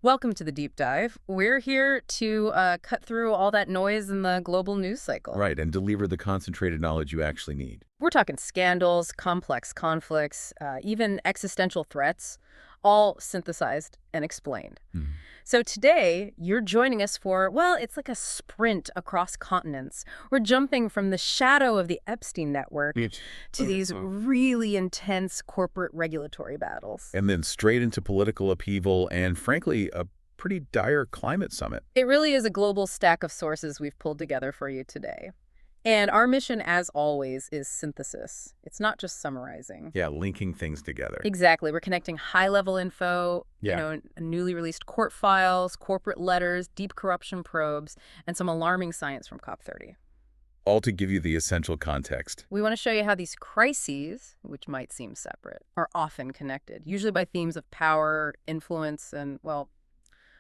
Welcome to the deep dive. We're here to cut through all that noise in the global news cycle. Right, and deliver the concentrated knowledge you actually need. We're talking scandals, complex conflicts, even existential threats, all synthesized and explained. Mhm. So today, you're joining us for, well, it's like a sprint across continents. We're jumping from the shadow of the Epstein network to these really intense corporate regulatory battles. And then straight into political upheaval and, frankly, a pretty dire climate summit. It really is a global stack of sources we've pulled together for you today. And our mission, as always, is synthesis. It's not just summarizing. Yeah, linking things together. Exactly. We're connecting high-level info, newly released court files, corporate letters, deep corruption probes, and some alarming science from COP30. All to give you the essential context. We want to show you how these crises, which might seem separate, are often connected, usually by themes of power, influence, and, well,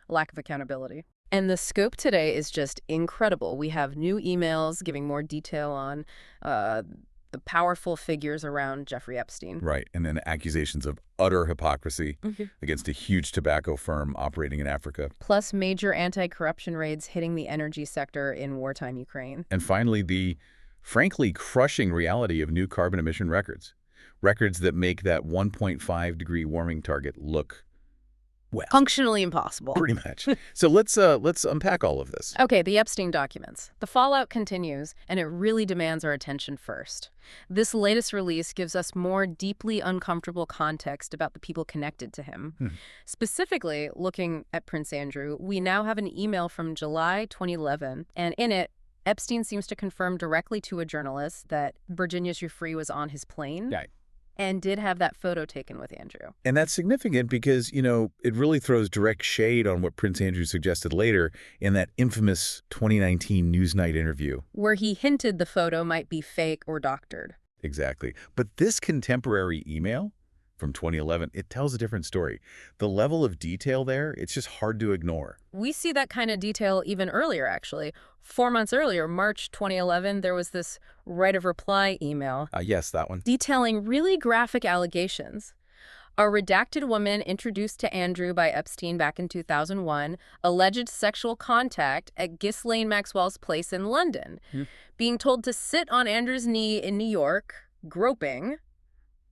lack of accountability. And the scope today is just incredible. We have new emails giving more detail on the powerful figures around Jeffrey Epstein. Right, and then accusations of utter hypocrisy against a huge tobacco firm operating in Africa. Plus major anti-corruption raids hitting the energy sector in wartime Ukraine. And finally, the, frankly, crushing reality of new carbon emission records. Records that make that 1.5-degree warming target look, well, functionally impossible. pretty much. So let's unpack all of this. Okay, the Epstein documents. The fallout continues, and it really demands our attention first. This latest release gives us more deeply uncomfortable context about the people connected to him. Specifically, looking at Prince Andrew, we now have an email from July 2011, and in it, Epstein seems to confirm directly to a journalist that Virginia Giuffre was on his plane. Right. And did have that photo taken with Andrew. And that's significant because, it really throws direct shade on what Prince Andrew suggested later in that infamous 2019 Newsnight interview. Where he hinted the photo might be fake or doctored. Exactly. But this contemporary email from 2011, it tells a different story. The level of detail there, it's just hard to ignore. We see that kind of detail even earlier, actually. 4 months earlier, March 2011, there was this right of reply email. Yes, that one. Detailing really graphic allegations. A redacted woman introduced to Andrew by Epstein back in 2001, alleged sexual contact at Ghislaine Maxwell's place in London, being told to sit on Andrew's knee in New York, groping,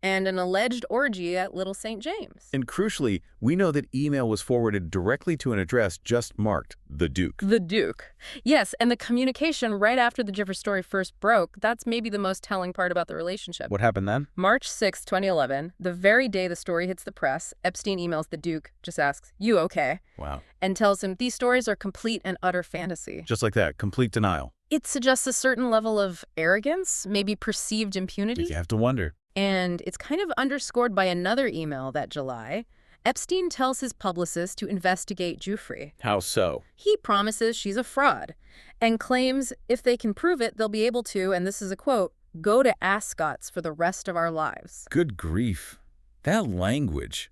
and an alleged orgy at Little St. James. And crucially, we know that email was forwarded directly to an address just marked The Duke. The Duke. Yes, and the communication right after the Giuffre story first broke, that's maybe the most telling part about the relationship. What happened then? March 6, 2011, the very day the story hits the press, Epstein emails the Duke, just asks, "You okay?" Wow. And tells him these stories are complete and utter fantasy. Just like that, complete denial. It suggests a certain level of arrogance, maybe perceived impunity. You have to wonder. And it's kind of underscored by another email that July. Epstein tells his publicist to investigate Giuffre. How so? He promises she's a fraud and claims if they can prove it, they'll be able to, and this is a quote, "go to Ascot's for the rest of our lives." Good grief. That language.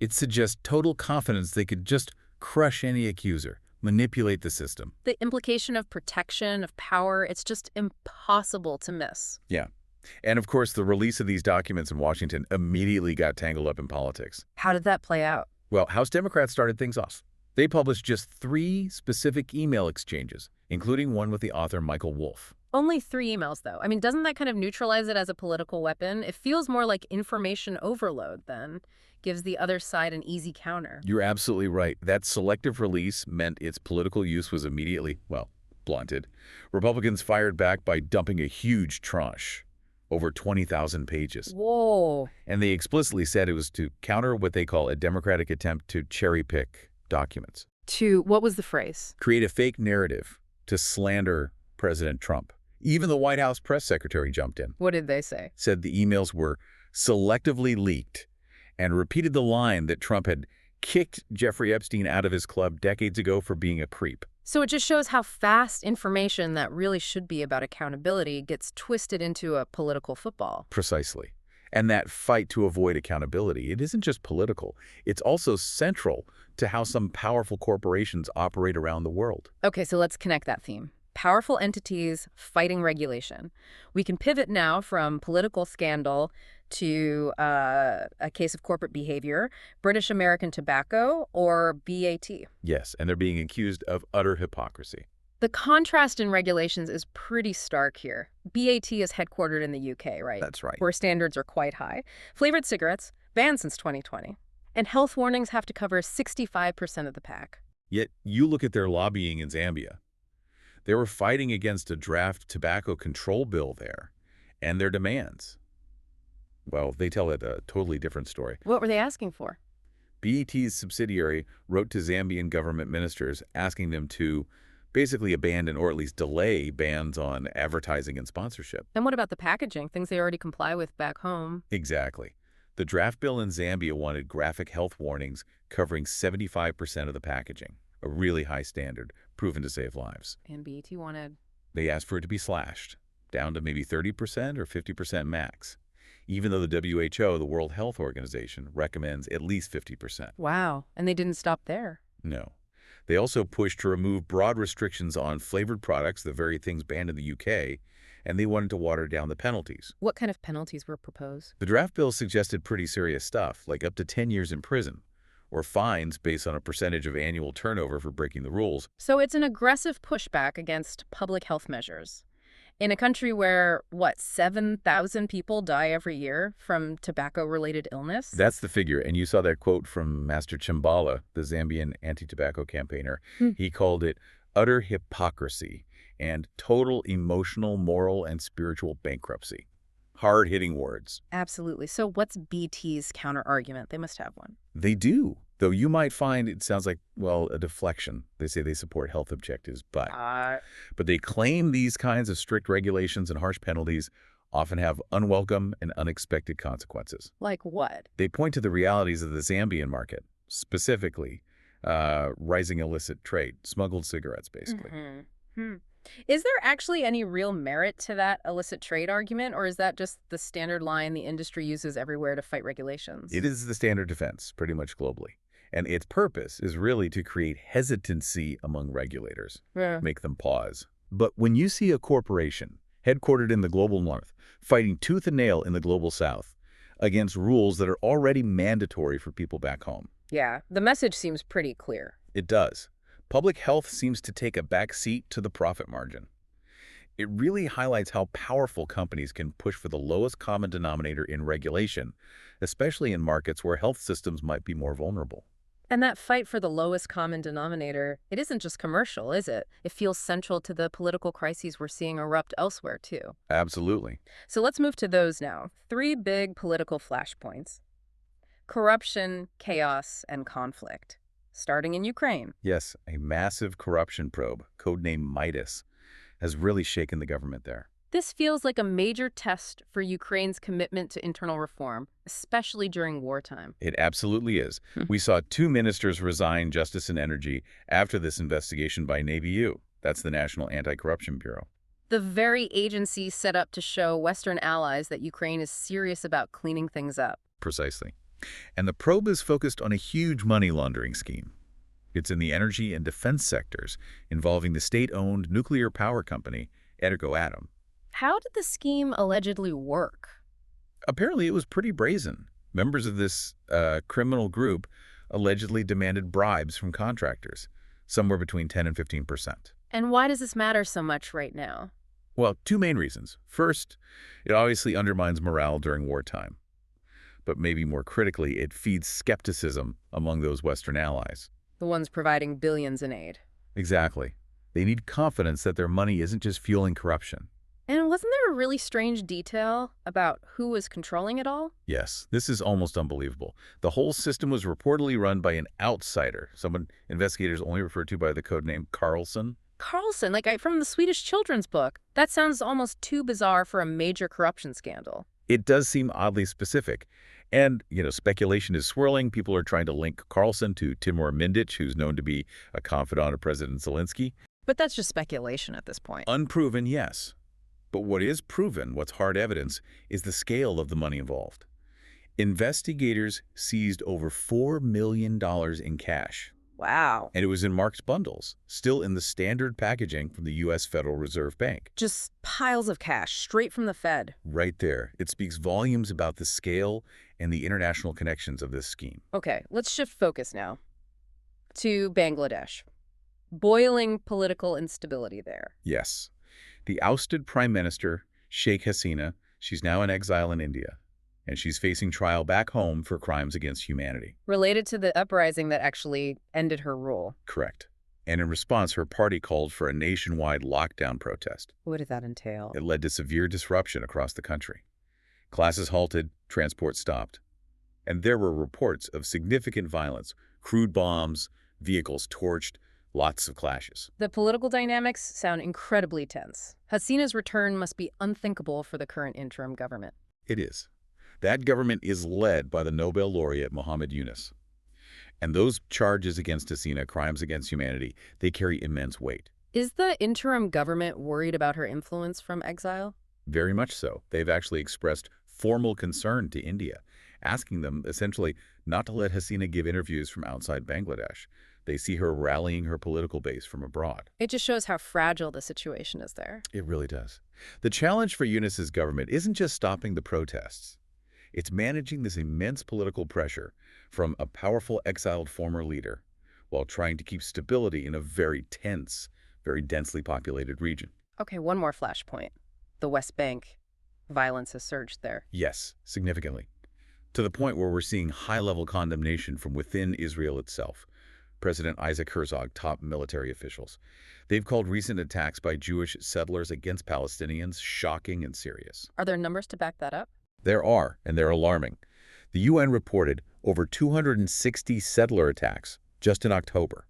It suggests total confidence they could just crush any accuser, manipulate the system. The implication of protection, of power, it's just impossible to miss. Yeah. And of course, the release of these documents in Washington immediately got tangled up in politics. How did that play out? Well, House Democrats started things off. They published just 3 specific email exchanges, including one with the author Michael Wolff. Only 3 emails, though. I mean, doesn't that kind of neutralize it as a political weapon? It feels more like information overload then. Gives the other side an easy counter. You're absolutely right. That selective release meant its political use was immediately, well, blunted. Republicans fired back by dumping a huge tranche. Over 20,000 pages. Whoa. And they explicitly said it was to counter what they call a Democratic attempt to cherry-pick documents. What was the phrase? Create a fake narrative to slander President Trump. Even the White House press secretary jumped in. What did they say? Said the emails were selectively leaked and repeated the line that Trump had kicked Jeffrey Epstein out of his club decades ago for being a creep. So it just shows how fast information that really should be about accountability gets twisted into a political football. Precisely. And that fight to avoid accountability, it isn't just political. It's also central to how some powerful corporations operate around the world. Okay, so let's connect that theme. Powerful entities fighting regulation. We can pivot now from political scandal to a case of corporate behavior, British American Tobacco, or BAT. Yes, and they're being accused of utter hypocrisy. The contrast in regulations is pretty stark here. BAT is headquartered in the UK, right? That's right. Where standards are quite high. Flavored cigarettes, banned since 2020. And health warnings have to cover 65% of the pack. Yet you look at their lobbying in Zambia. They were fighting against a draft tobacco control bill there, and their demands. Well, they tell it a totally different story. What were they asking for? BAT's subsidiary wrote to Zambian government ministers asking them to basically abandon or at least delay bans on advertising and sponsorship. And what about the packaging, things they already comply with back home? Exactly. The draft bill in Zambia wanted graphic health warnings covering 75% of the packaging, a really high standard, proven to save lives. And BAT wanted... They asked for it to be slashed, down to maybe 30% or 50% max, even though the WHO, the World Health Organization, recommends at least 50%. Wow. And they didn't stop there. No. They also pushed to remove broad restrictions on flavored products, the very things banned in the UK, and they wanted to water down the penalties. What kind of penalties were proposed? The draft bill suggested pretty serious stuff, like up to 10 years in prison, or fines based on a percentage of annual turnover for breaking the rules. So it's an aggressive pushback against public health measures. In a country where, 7,000 people die every year from tobacco-related illness? That's the figure, and you saw that quote from Master Chimbala, the Zambian anti-tobacco campaigner. He called it utter hypocrisy and total emotional, moral, and spiritual bankruptcy. Hard-hitting words. Absolutely. So what's BT's counter-argument? They must have one. They do, though you might find it sounds like, well, a deflection. They say they support health objectives, but they claim these kinds of strict regulations and harsh penalties often have unwelcome and unexpected consequences. Like what? They point to the realities of the Zambian market, specifically rising illicit trade, smuggled cigarettes, basically. Is there actually any real merit to that illicit trade argument, or is that just the standard line the industry uses everywhere to fight regulations? It is the standard defense, pretty much globally. And its purpose is really to create hesitancy among regulators, make them pause. But when you see a corporation headquartered in the global north fighting tooth and nail in the global south against rules that are already mandatory for people back home. Yeah, the message seems pretty clear. It does. Public health seems to take a back seat to the profit margin. It really highlights how powerful companies can push for the lowest common denominator in regulation, especially in markets where health systems might be more vulnerable. And that fight for the lowest common denominator, it isn't just commercial, is it? It feels central to the political crises we're seeing erupt elsewhere, too. Absolutely. So let's move to those now. 3 big political flashpoints: corruption, chaos, and conflict. Starting in Ukraine. Yes, a massive corruption probe, codenamed Midas, has really shaken the government there. This feels like a major test for Ukraine's commitment to internal reform, especially during wartime. It absolutely is. We saw 2 ministers resign Justice and Energy after this investigation by NABU. That's the National Anti-Corruption Bureau. The very agency set up to show Western allies that Ukraine is serious about cleaning things up. Precisely. And the probe is focused on a huge money laundering scheme. It's in the energy and defense sectors, involving the state-owned nuclear power company, Energoatom. How did the scheme allegedly work? Apparently, it was pretty brazen. Members of this criminal group allegedly demanded bribes from contractors, somewhere between 10 and 15%. And why does this matter so much right now? Well, 2 main reasons. First, it obviously undermines morale during wartime. But maybe more critically, it feeds skepticism among those Western allies. The ones providing billions in aid. Exactly. They need confidence that their money isn't just fueling corruption. And wasn't there a really strange detail about who was controlling it all? Yes, this is almost unbelievable. The whole system was reportedly run by an outsider, someone investigators only refer to by the codename Carlson. Carlson, like from the Swedish children's book. That sounds almost too bizarre for a major corruption scandal. It does seem oddly specific. And, speculation is swirling. People are trying to link Carlson to Timur Mindich, who's known to be a confidant of President Zelenskyy. But that's just speculation at this point. Unproven, yes. But what is proven, what's hard evidence, is the scale of the money involved. Investigators seized over $4 million in cash. Wow. And it was in marked bundles, still in the standard packaging from the U.S. Federal Reserve Bank. Just piles of cash, straight from the Fed. Right there. It speaks volumes about the scale and the international connections of this scheme. Okay, let's shift focus now to Bangladesh. Boiling political instability there. Yes. The ousted Prime Minister, Sheikh Hasina, she's now in exile in India, and she's facing trial back home for crimes against humanity. Related to the uprising that actually ended her rule. Correct. And in response, her party called for a nationwide lockdown protest. What did that entail? It led to severe disruption across the country. Classes halted, transport stopped. And there were reports of significant violence, crude bombs, vehicles torched, lots of clashes. The political dynamics sound incredibly tense. Hasina's return must be unthinkable for the current interim government. It is. That government is led by the Nobel laureate Muhammad Yunus. And those charges against Hasina, crimes against humanity, they carry immense weight. Is the interim government worried about her influence from exile? Very much so. They've actually expressed formal concern to India, asking them essentially not to let Hasina give interviews from outside Bangladesh. They see her rallying her political base from abroad. It just shows how fragile the situation is there. It really does. The challenge for Yunus's government isn't just stopping the protests. It's managing this immense political pressure from a powerful exiled former leader while trying to keep stability in a very tense, very densely populated region. Okay, one more flashpoint. The West Bank. Violence has surged there. Yes, significantly. To the point where we're seeing high-level condemnation from within Israel itself. President Isaac Herzog, top military officials. They've called recent attacks by Jewish settlers against Palestinians shocking and serious. Are there numbers to back that up? There are, and they're alarming. The UN reported over 260 settler attacks just in October.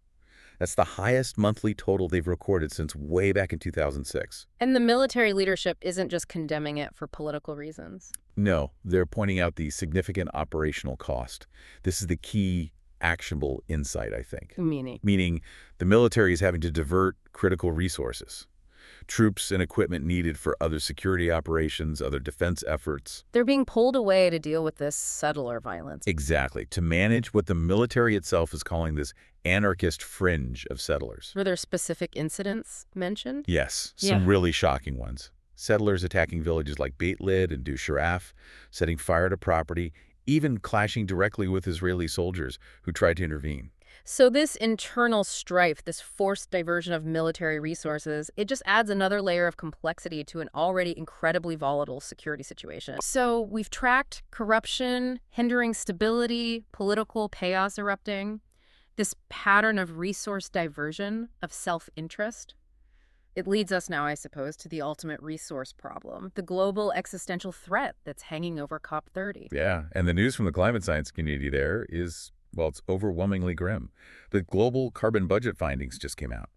That's the highest monthly total they've recorded since way back in 2006. And the military leadership isn't just condemning it for political reasons. No, they're pointing out the significant operational cost. This is the key actionable insight, I think. Meaning the military is having to divert critical resources. Troops and equipment needed for other security operations, other defense efforts. They're being pulled away to deal with this settler violence. Exactly, to manage what the military itself is calling this anarchist fringe of settlers. Were there specific incidents mentioned? Yes, some really shocking ones. Settlers attacking villages like Beit Lid and Du Sharaf, setting fire to property, even clashing directly with Israeli soldiers who tried to intervene. So this internal strife, this forced diversion of military resources, it just adds another layer of complexity to an already incredibly volatile security situation. So we've tracked corruption, hindering stability, political chaos erupting, this pattern of resource diversion, of self-interest. It leads us now, I suppose, to the ultimate resource problem, the global existential threat that's hanging over COP30. Yeah, and the news from the climate science community there is, well, it's overwhelmingly grim. The global carbon budget findings just came out.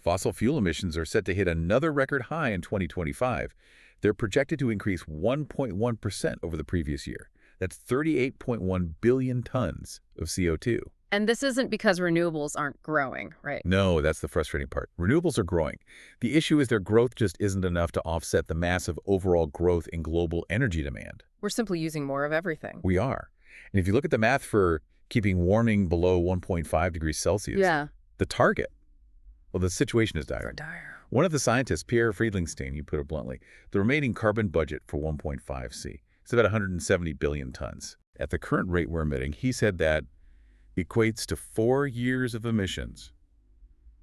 Fossil fuel emissions are set to hit another record high in 2025. They're projected to increase 1.1% over the previous year. That's 38.1 billion tons of CO2. And this isn't because renewables aren't growing, right? No, that's the frustrating part. Renewables are growing. The issue is their growth just isn't enough to offset the massive overall growth in global energy demand. We're simply using more of everything. We are. And if you look at the math for keeping warming below 1.5 degrees Celsius, the target, well, the situation is dire. One of the scientists, Pierre Friedlingstein, you put it bluntly, the remaining carbon budget for 1.5C is about 170 billion tons. At the current rate we're emitting, he said that equates to 4 years of emissions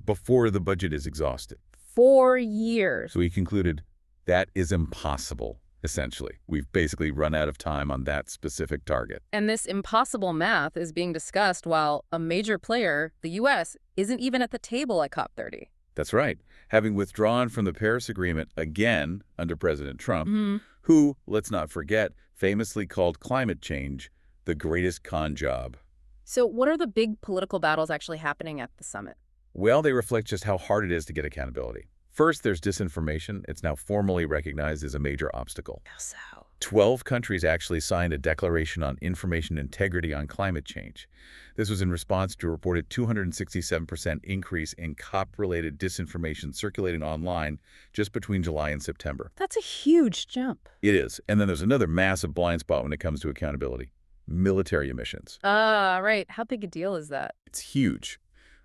before the budget is exhausted. 4 years. So he concluded that is impossible, essentially. We've basically run out of time on that specific target. And this impossible math is being discussed while a major player, the U.S., isn't even at the table at COP30. That's right. Having withdrawn from the Paris Agreement again under President Trump, who, let's not forget, famously called climate change the greatest con job. So what are the big political battles actually happening at the summit? Well, they reflect just how hard it is to get accountability. First, there's disinformation. It's now formally recognized as a major obstacle. How so? 12 countries actually signed a declaration on information integrity on climate change. This was in response to a reported 267% increase in COP-related disinformation circulating online just between July and September. That's a huge jump. It is. And then there's another massive blind spot when it comes to accountability. Military emissions. Right. How big a deal is that? It's huge.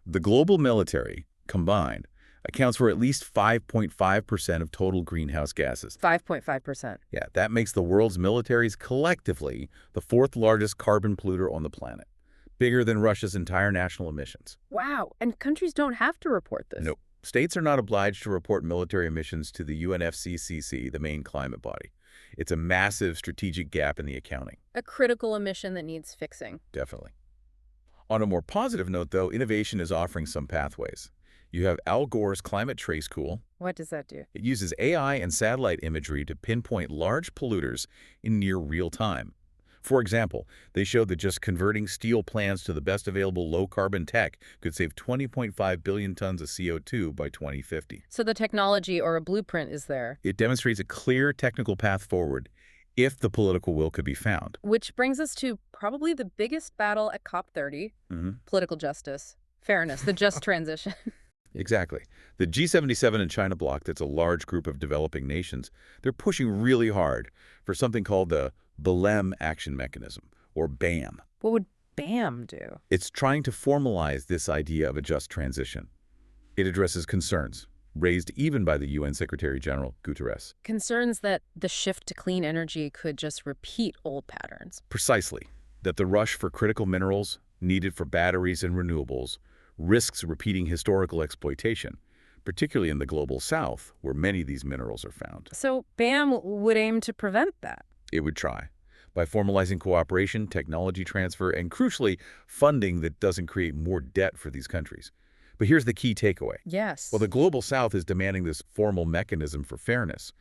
The global military, combined, accounts for at least 5.5% of total greenhouse gases. 5.5%. Yeah, that makes the world's militaries collectively the fourth largest carbon polluter on the planet, bigger than Russia's entire national emissions. Wow, and countries don't have to report this. Nope. States are not obliged to report military emissions to the UNFCCC, the main climate body. It's a massive strategic gap in the accounting. A critical emission that needs fixing. Definitely. On a more positive note, though, innovation is offering some pathways. You have Al Gore's Climate Trace Tool. What does that do? It uses AI and satellite imagery to pinpoint large polluters in near real time. For example, they showed that just converting steel plants to the best available low-carbon tech could save 20.5 billion tons of CO2 by 2050. So the technology or a blueprint is there. It demonstrates a clear technical path forward if the political will could be found. Which brings us to probably the biggest battle at COP30, political justice, fairness, the just transition. Exactly. The G77 and China bloc, that's a large group of developing nations, they're pushing really hard for something called the BLM Action Mechanism, or BAM. What would BAM do? It's trying to formalize this idea of a just transition. It addresses concerns raised even by the UN Secretary-General, Guterres. Concerns that the shift to clean energy could just repeat old patterns. Precisely. That the rush for critical minerals needed for batteries and renewables risks repeating historical exploitation, particularly in the global south, where many of these minerals are found. So BAM would aim to prevent that. It would try, by formalizing cooperation, technology transfer, and crucially, funding that doesn't create more debt for these countries. But here's the key takeaway. Yes. Well, the global south is demanding this formal mechanism for fairness.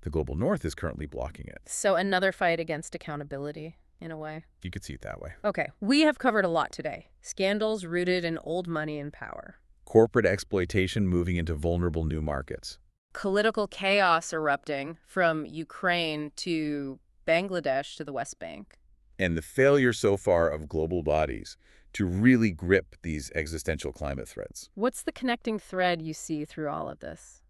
The global north is currently blocking it. So another fight against accountability, in a way. You could see it that way. Okay, we have covered a lot today. Scandals rooted in old money and power. Corporate exploitation moving into vulnerable new markets. Political chaos erupting from Ukraine to Bangladesh to the West Bank. And the failure so far of global bodies to really grip these existential climate threats. What's the connecting thread you see through all of this?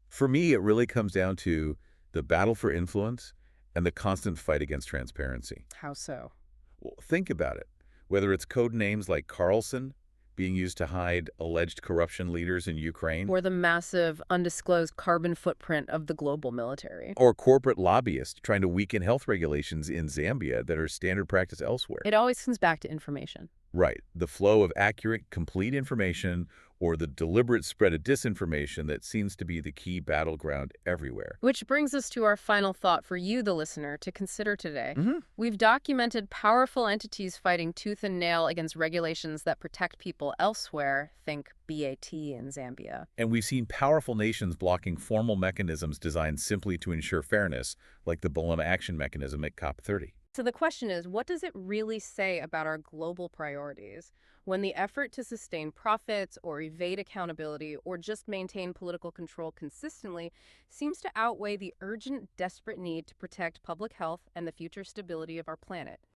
For me, it really comes down to the battle for influence and the constant fight against transparency. How so? Well, think about it. Whether it's code names like Carlson being used to hide alleged corruption leaders in Ukraine, Or the massive, undisclosed carbon footprint of the global military. or corporate lobbyists trying to weaken health regulations in Zambia that are standard practice elsewhere. It always comes back to information. Right. The flow of accurate, complete information or the deliberate spread of disinformation that seems to be the key battleground everywhere. Which brings us to our final thought for you, the listener, to consider today. We've documented powerful entities fighting tooth and nail against regulations that protect people elsewhere. Think BAT in Zambia. And we've seen powerful nations blocking formal mechanisms designed simply to ensure fairness, like the BLM Action Mechanism at COP30. So the question is, what does it really say about our global priorities when the effort to sustain profits or evade accountability or just maintain political control consistently seems to outweigh the urgent, desperate need to protect public health and the future stability of our planet?